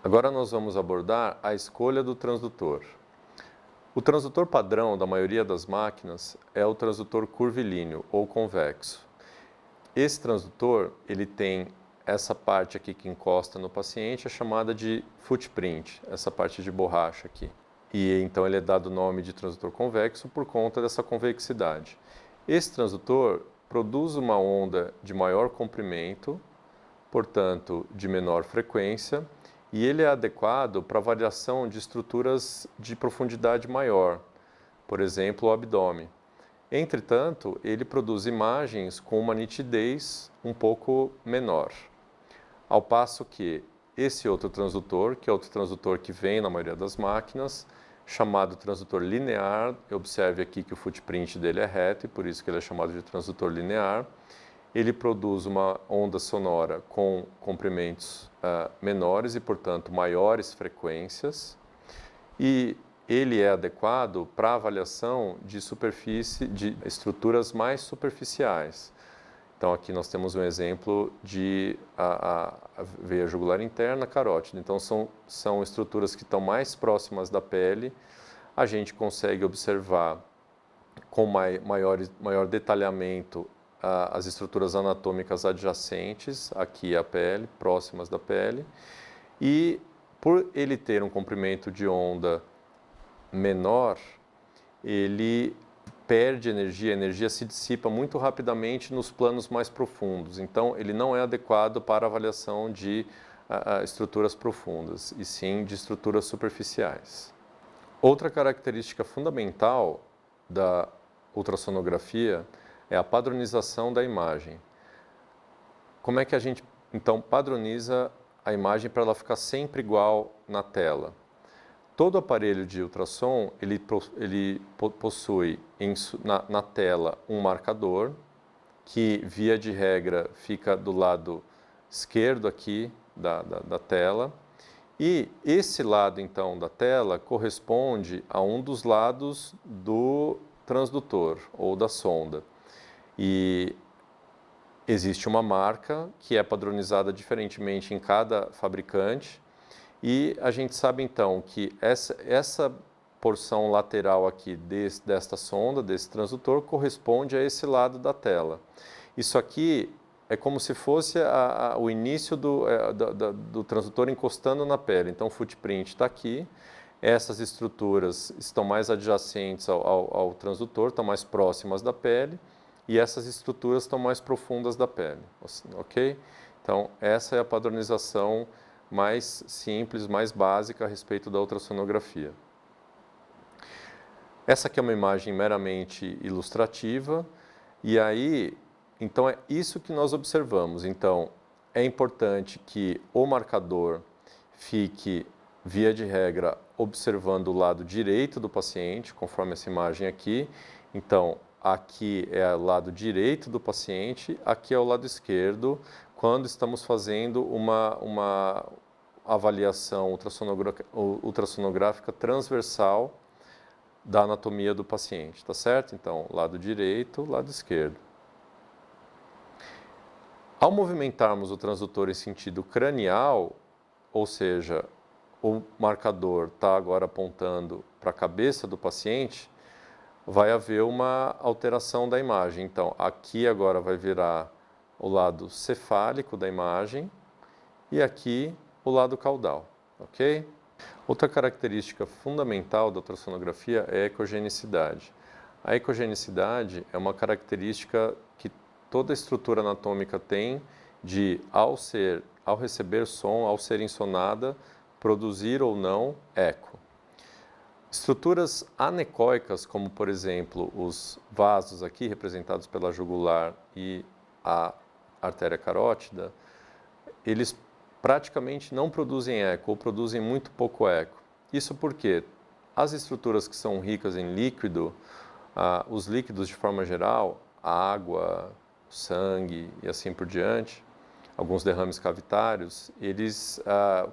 Agora nós vamos abordar a escolha do transdutor. O transdutor padrão da maioria das máquinas é o transdutor curvilíneo ou convexo. Esse transdutor, ele tem essa parte aqui que encosta no paciente, é chamada de footprint, essa parte de borracha aqui. E então ele é dado o nome de transdutor convexo por conta dessa convexidade. Esse transdutor produz uma onda de maior comprimento, portanto de menor frequência, e ele é adequado para variação de estruturas de profundidade maior, por exemplo, o abdômen. Entretanto, ele produz imagens com uma nitidez um pouco menor. Ao passo que esse outro transdutor, que é outro transdutor que vem na maioria das máquinas, chamado transdutor linear, observe aqui que o footprint dele é reto e por isso que ele é chamado de transdutor linear. Ele produz uma onda sonora com comprimentos menores e, portanto, maiores frequências, e ele é adequado para avaliação de superfície, de estruturas mais superficiais. Então, aqui nós temos um exemplo de a veia jugular interna, carótida. Então, são estruturas que estão mais próximas da pele. A gente consegue observar com maior detalhamento as estruturas anatômicas adjacentes aqui à pele, próximas da pele. E por ele ter um comprimento de onda menor, ele perde energia, a energia se dissipa muito rapidamente nos planos mais profundos. Então, ele não é adequado para avaliação de estruturas profundas, e sim de estruturas superficiais. Outra característica fundamental da ultrassonografia é a padronização da imagem. Como é que a gente, então, padroniza a imagem para ela ficar sempre igual na tela? Todo aparelho de ultrassom, ele possui na tela um marcador, que, via de regra, fica do lado esquerdo aqui da tela. E esse lado, então, da tela corresponde a um dos lados do transdutor ou da sonda. E existe uma marca que é padronizada diferentemente em cada fabricante. E a gente sabe, então, que essa porção lateral aqui desta sonda, desse transdutor, corresponde a esse lado da tela. Isso aqui é como se fosse o início do transdutor encostando na pele. Então, o footprint está aqui. Essas estruturas estão mais adjacentes ao transdutor, estão mais próximas da pele. E essas estruturas estão mais profundas da pele, ok? Então, essa é a padronização mais simples, mais básica a respeito da ultrassonografia. Essa aqui é uma imagem meramente ilustrativa, e aí, então é isso que nós observamos. Então, é importante que o marcador fique, via de regra, observando o lado direito do paciente, conforme essa imagem aqui. Então, aqui é o lado direito do paciente, aqui é o lado esquerdo, quando estamos fazendo uma avaliação ultrassonográfica transversal da anatomia do paciente, tá certo? Então, lado direito, lado esquerdo. Ao movimentarmos o transdutor em sentido cranial, ou seja, o marcador está agora apontando para a cabeça do paciente, vai haver uma alteração da imagem. Então, aqui agora vai virar o lado cefálico da imagem e aqui o lado caudal, ok? Outra característica fundamental da ultrassonografia é a ecogenicidade. A ecogenicidade é uma característica que toda estrutura anatômica tem de, ao receber som, ao ser ensonada, produzir ou não eco. Estruturas anecoicas, como por exemplo os vasos aqui representados pela jugular e a artéria carótida, eles praticamente não produzem eco ou produzem muito pouco eco. Isso porque as estruturas que são ricas em líquido, os líquidos de forma geral, a água, o sangue e assim por diante, alguns derrames cavitários, eles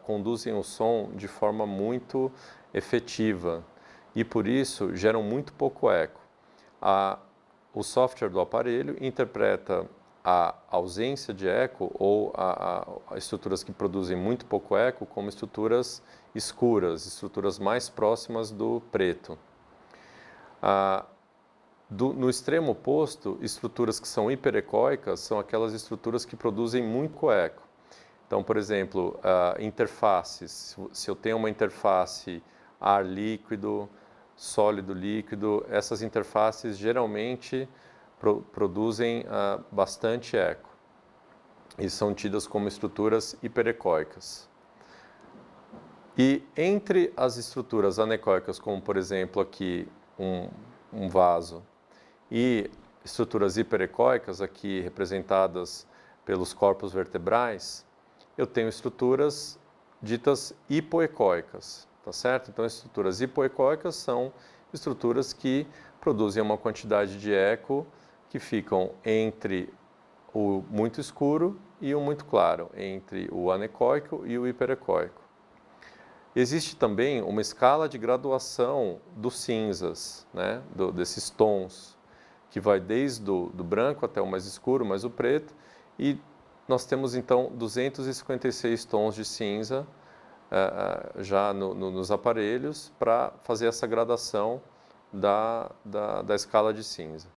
conduzem o som de forma muito efetiva e por isso geram muito pouco eco. O software do aparelho interpreta a ausência de eco ou a estruturas que produzem muito pouco eco como estruturas escuras, estruturas mais próximas do preto. No extremo oposto, estruturas que são hiperecóicas são aquelas estruturas que produzem muito eco. Então, por exemplo, interfaces. Se eu tenho uma interface ar líquido, sólido líquido, essas interfaces geralmente produzem bastante eco e são tidas como estruturas hiperecóicas. E entre as estruturas anecoicas, como por exemplo aqui um vaso, e estruturas hiperecóicas, aqui representadas pelos corpos vertebrais, eu tenho estruturas ditas hipoecóicas, tá certo? Então, estruturas hipoecóicas são estruturas que produzem uma quantidade de eco que ficam entre o muito escuro e o muito claro, entre o anecoico e o hiperecóico. Existe também uma escala de graduação dos cinzas, né, desses tons, que vai desde o branco até o mais escuro, mais o preto, e nós temos então 256 tons de cinza já nos aparelhos para fazer essa gradação da escala de cinza.